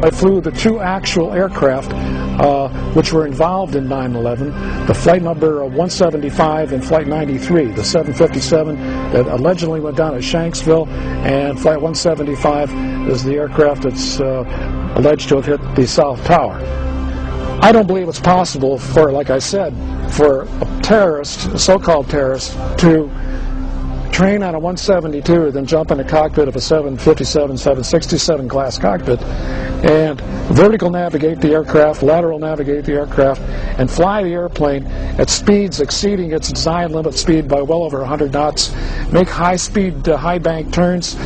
I flew the two actual aircraft which were involved in 9/11, the flight number 175 and flight 93, the 757 that allegedly went down at Shanksville, and flight 175 is the aircraft that's alleged to have hit the South Tower. I don't believe it's possible for, like I said, for a terrorist, a so-called terrorist, to train on a 172, then jump in the cockpit of a 757, 767 class cockpit, and vertical navigate the aircraft, lateral navigate the aircraft, and fly the airplane at speeds exceeding its design limit speed by well over 100 knots, make high-speed, high-bank turns,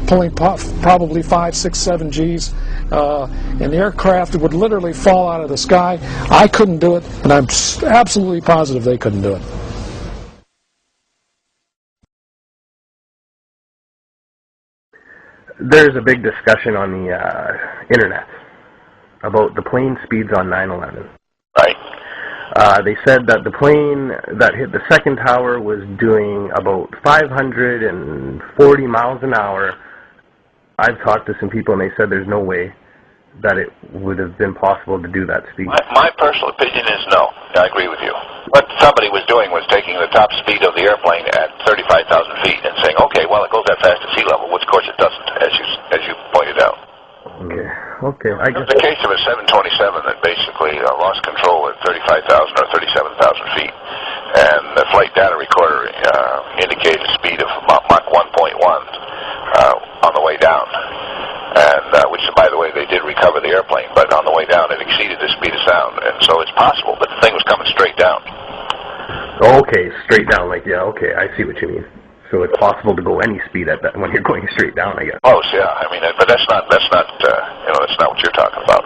pulling probably 5, 6, 7 Gs, and the aircraft would literally fall out of the sky. I couldn't do it, and I'm absolutely positive they couldn't do it. There's a big discussion on the internet about the plane speeds on 9/11. Right. They said that the plane that hit the second tower was doing about 540 miles an hour. I've talked to some people and they said there's no way that it would have been possible to do that speed. My personal opinion is no. I agree with you. What somebody was doing was taking the top speed of the airplane at 35,000 feet and saying, okay, well, it goes that fast at sea level, which of course it doesn't, as you pointed out. Okay. I guess the case of a 727 that basically lost control at 35,000 or 37,000 feet, and the flight data recorder indicated a speed of Mach 1.1 on the way down. And which, by the way, they did recover the airplane, but on the way down it exceeded the speed of sound, and so it's possible, but the thing was coming straight down. Okay, straight down, okay, I see what you mean. So it's possible to go any speed at that when you're going straight down, I guess. Close, yeah. I mean, but that's not that's not what you're talking about.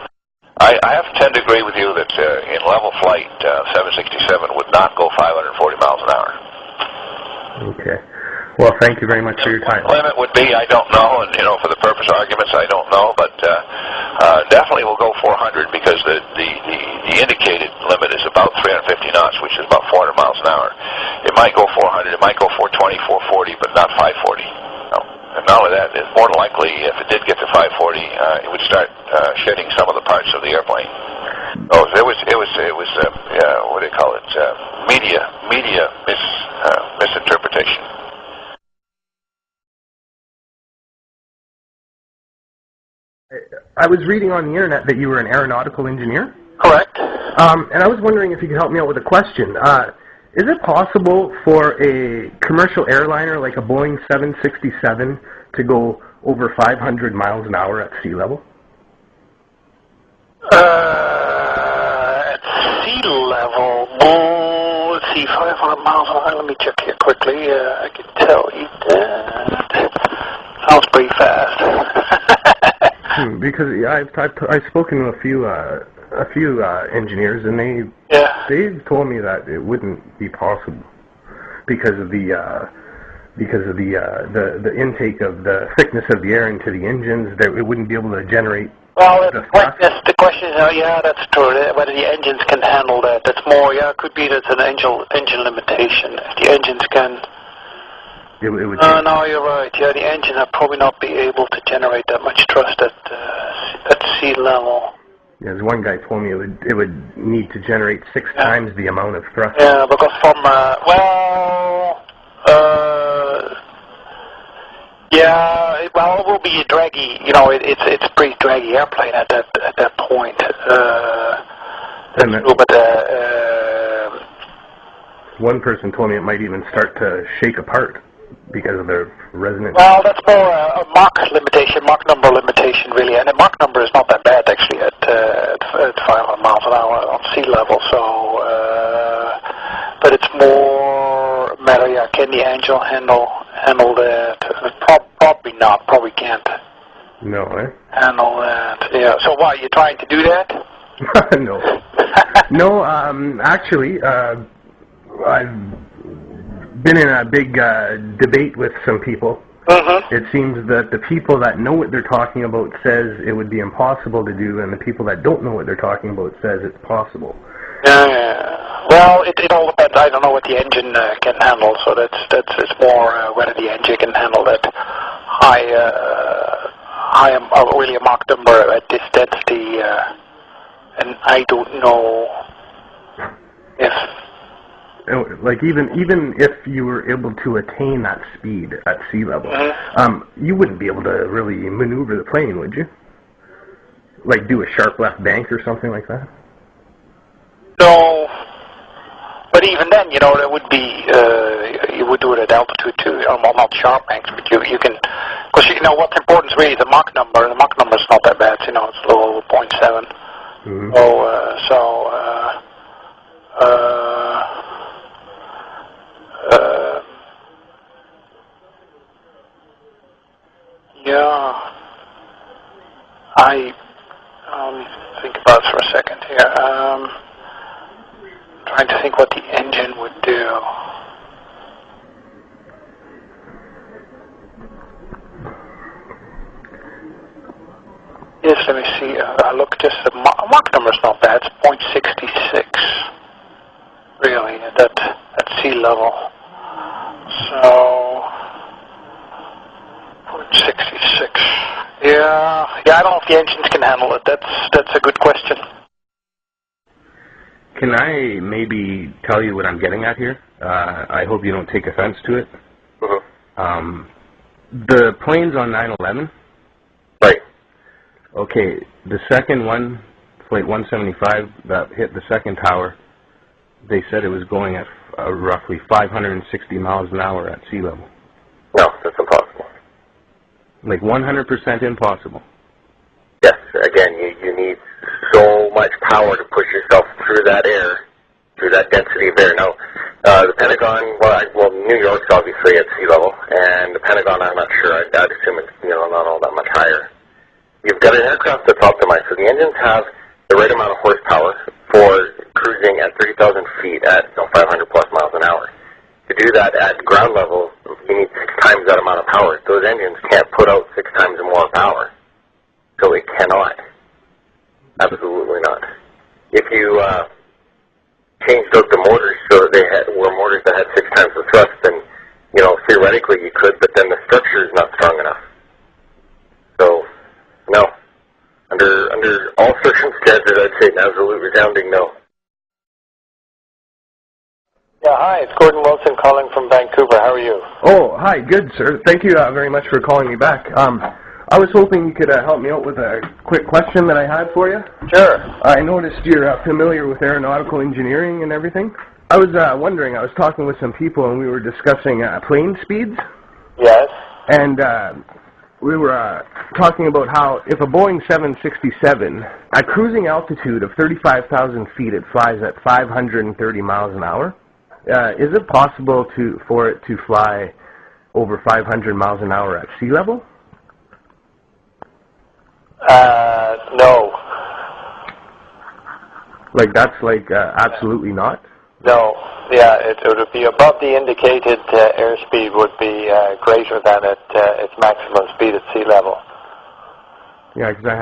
I have to tend to agree with you that in level flight, 767 would not go 540 miles an hour. Okay. Well, thank you very much for your time. The limit would be, I don't know, and for the purpose of arguments, I don't know, but definitely we'll go 400 because the indicated limit is about 350 knots, which is about 400 miles an hour. It might go 400, it might go 420, 440, but not 540. No. And not only that, it's more than likely, if it did get to 540, it would start shedding some of the parts of the airplane. Oh, it was what do you call it? Media misinterpretation. I was reading on the internet that you were an aeronautical engineer. Correct. And I was wondering if you could help me out with a question. Is it possible for a commercial airliner like a Boeing 767 to go over 500 miles an hour at sea level? At sea level, let's see, 500 miles an hour. Let me check here quickly. I can tell you that. Sounds pretty fast. Because I've spoken to a few engineers, and they've told me that it wouldn't be possible because of the intake of the thickness of the air into the engines. That it wouldn't be able to generate. Well, the question is, that's true. Whether the engines can handle that, that's more. Yeah, it could be that's an engine limitation. If the engines can. It would no, you're right. Yeah, the engine would probably not be able to generate that much thrust at sea level. Yeah, as one guy told me, it would need to generate 6 times the amount of thrust. Yeah, because from it will be a draggy. It's a pretty draggy airplane at that point. One person told me it might even start to shake apart because of the resonance. Well, that's more a Mach limitation, Mach number limitation, really. And the Mach number is not that bad, actually, at 500 miles an hour on sea level. So, but it's more a matter, can the engine handle that? Probably not, probably can't. No, handle that, yeah. So what, you're trying to do that? No. No, actually, I've been in a big debate with some people. Mm-hmm. It seems that the people that know what they're talking about says it would be impossible to do, and the people that don't know what they're talking about says it's possible. Well, it all depends. I don't know what the engine can handle, so it's more whether the engine can handle that high I am really a Mach number at this density, and I don't know if... Like even if you were able to attain that speed at sea level, you wouldn't be able to really maneuver the plane, would you? Like do a sharp left bank or something like that? No, but even then, you know, that would be, you would do it at altitude too, well, not sharp banks, but you can, because you know what's important is really the Mach number. The Mach number is not that bad, you know, it's a little over 0.7. Mm-hmm. Yeah, I think about it for a second here. Trying to think what the engine would do. Yes, let me see. Look, just the Mach number's not bad. It's 0.66, really, at sea level. So 0.66. Yeah. I don't know if the engines can handle it. That's a good question. Can I maybe tell you what I'm getting at here? I hope you don't take offense to it. Mm-hmm. The planes on 9/11. Right. Okay, the second one, Flight 175, that hit the second tower, they said it was going at roughly 560 miles an hour at sea level. No, that's impossible. Like 100% impossible. Yes, again, you need so much power to push yourself through that air, through that density of air. Now, the Pentagon, well, New York's obviously at sea level, and the Pentagon, I'm not sure. I'd assume it's, you know, not all that much higher. You've got an aircraft that's optimized, so the engines have the right amount of horsepower for cruising at 30,000 feet at 500 plus miles an hour. To do that at ground level, you need 6 times that amount of power. Those engines can't put out 6 times more power. So it cannot. Absolutely not. If you changed out the motors so that they were motors that had 6 times the thrust, then, you know, theoretically you could, but then the structure is not strong enough. So, no. Under all circumstances, I'd say an absolute resounding no. Yeah, hi, it's Gordon Wilson calling from Vancouver. How are you? Oh, hi, good, sir. Thank you very much for calling me back. I was hoping you could help me out with a quick question that I had for you. Sure. I noticed you're familiar with aeronautical engineering and everything. I was wondering, I was talking with some people and we were discussing plane speeds. Yes. And we were talking about how if a Boeing 767, at cruising altitude of 35,000 feet, it flies at 530 miles an hour. Is it possible for it to fly over 500 miles an hour at sea level? No. Like that's like absolutely not? No. Yeah, it would be above the indicated airspeed would be greater than its maximum speed at sea level. Yeah, because I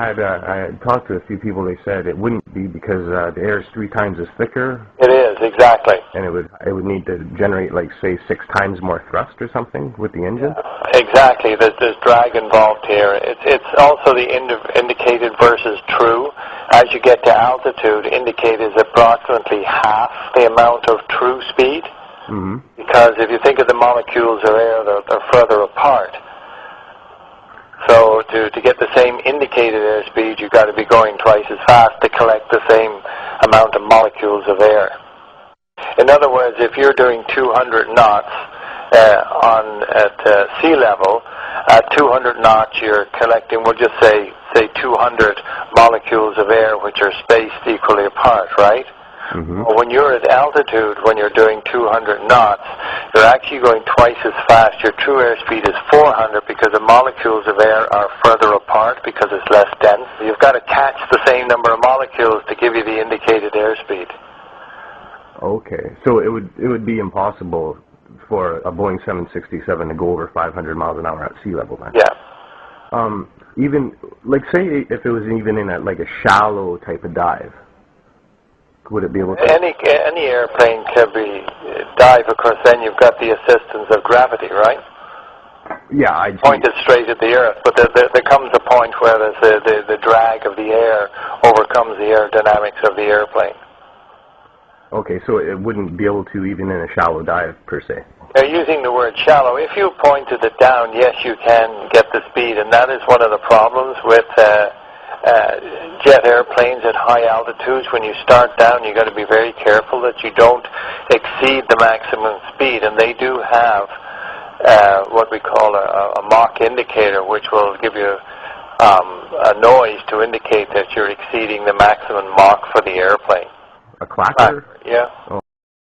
had talked to a few people. They said it wouldn't be because the air is 3 times as thicker. It is, exactly. And it would need to generate, like, say, 6 times more thrust or something with the engine. Exactly. There's drag involved here. It's also the indicated versus true. As you get to altitude, indicated is approximately half the amount of true speed. Mm-hmm. Because if you think of the molecules of air, they're further apart. So to get the same indicated airspeed, you've got to be going twice as fast to collect the same amount of molecules of air. In other words, if you're doing 200 knots at sea level, at 200 knots you're collecting, we'll just say 200 molecules of air which are spaced equally apart, right? Mm-hmm. Well, when you're at altitude, when you're doing 200 knots, you're actually going twice as fast. Your true airspeed is 400 because the molecules of air are further apart because it's less dense. You've got to catch the same number of molecules to give you the indicated airspeed. Okay, so it would be impossible for a Boeing 767 to go over 500 miles an hour at sea level then? Yeah. Even, like, say if it was even in a shallow type of dive, would it be able to? Any airplane can be dive, of course, then you've got the assistance of gravity, right? Yeah, I'd pointed straight at the earth. But there comes a point where the drag of the air overcomes the aerodynamics of the airplane. Okay, so it wouldn't be able to even in a shallow dive, per se. Using the word shallow, if you pointed it down, yes, you can get the speed, and that is one of the problems with jet airplanes at high altitudes. When you start down, you've got to be very careful that you don't exceed the maximum speed, and they do have what we call a Mach indicator, which will give you a noise to indicate that you're exceeding the maximum Mach for the airplane. A clacker? Yeah. Oh,